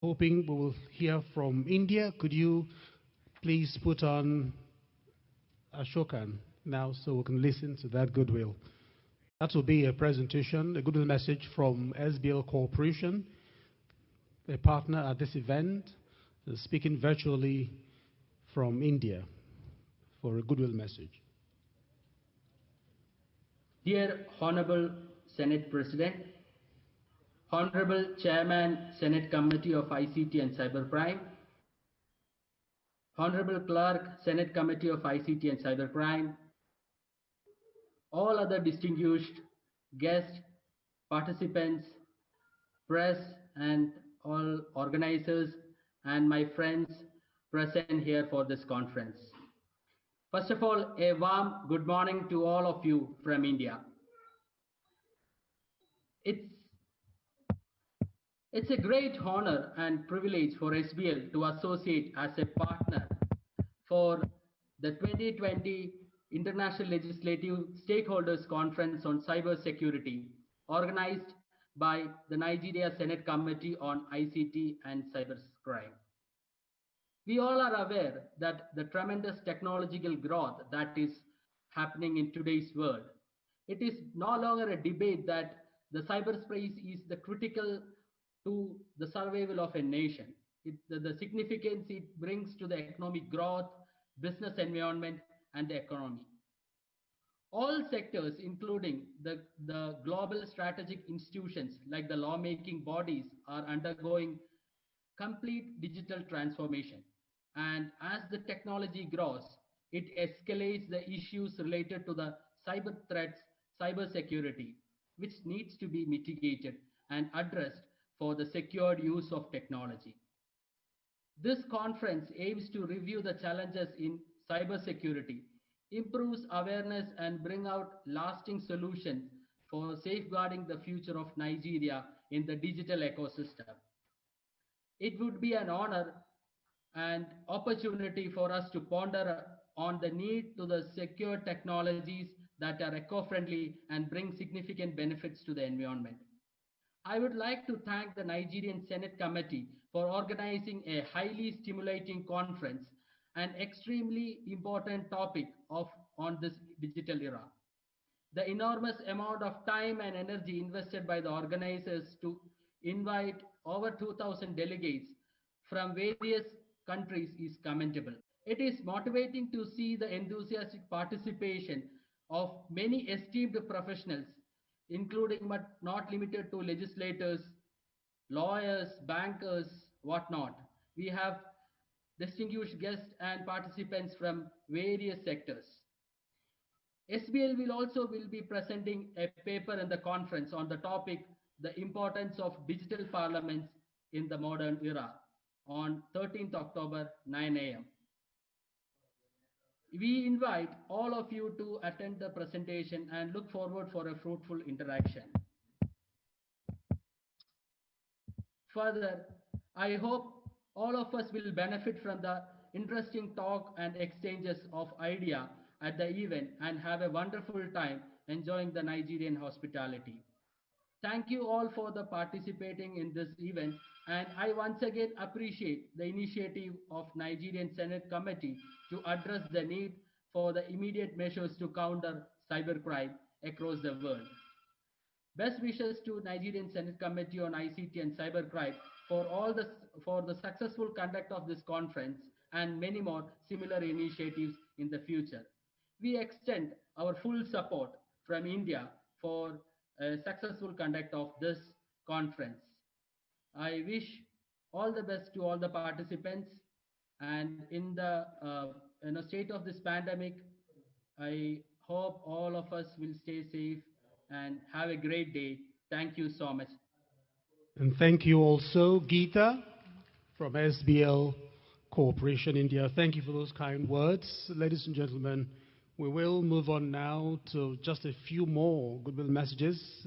Hoping we will hear from India. Could you please put on Ashokan now so we can listen to that goodwill? That will be a presentation, a goodwill message from SBL Corporation, a partner at this event, speaking virtually from India for a goodwill message. Dear Honorable Senate President, Honorable Chairman, Senate Committee of ICT and Cybercrime, Honorable Clerk, Senate Committee of ICT and Cybercrime, all other distinguished guests, participants, press, and all organizers, and my friends present here for this conference. First of all, a warm good morning to all of you from India. It's a great honor and privilege for SBL to associate as a partner for the 2020 International Legislative Stakeholders Conference on Cybersecurity, organized by the Nigeria Senate Committee on ICT and Cybercrime. We all are aware that the tremendous technological growth that is happening in today's world. It is no longer a debate that the cyberspace is the critical to the survival of a nation. The significance it brings to the economic growth, business environment, and the economy. All sectors, including the global strategic institutions like the lawmaking bodies, are undergoing complete digital transformation. And as the technology grows, it escalates the issues related to the cyber threats, cyber security, which needs to be mitigated and addressed for the secured use of technology. This conference aims to review the challenges in cybersecurity, improves awareness, and bring out lasting solutions for safeguarding the future of Nigeria in the digital ecosystem. It would be an honor and opportunity for us to ponder on the need to the secure technologies that are eco-friendly and bring significant benefits to the environment. I would like to thank the Nigerian Senate Committee for organizing a highly stimulating conference, an extremely important topic on this digital era. The enormous amount of time and energy invested by the organizers to invite over 2,000 delegates from various countries is commendable. It is motivating to see the enthusiastic participation of many esteemed professionals, including but not limited to legislators, lawyers, bankers, whatnot. We have distinguished guests and participants from various sectors. SBL will be presenting a paper in the conference on the topic, the importance of digital parliaments in the modern era, on 13th October, 9 a.m. We invite all of you to attend the presentation and look forward for a fruitful interaction. Further, I hope all of us will benefit from the interesting talk and exchanges of idea at the event and have a wonderful time enjoying the Nigerian hospitality. Thank you all for the participating in this event, and I once again appreciate the initiative of Nigerian Senate Committee to address the need for the immediate measures to counter cybercrime across the world. Best wishes to Nigerian Senate Committee on ICT and Cybercrime for the successful conduct of this conference and many more similar initiatives in the future. We extend our full support from India for a successful conduct of this conference. I wish all the best to all the participants, and in the state of this pandemic, I hope all of us will stay safe and have a great day. Thank you so much. And thank you also, Geeta from SBL Corporation India. Thank you for those kind words. Ladies and gentlemen, we will move on now to just a few more goodwill messages.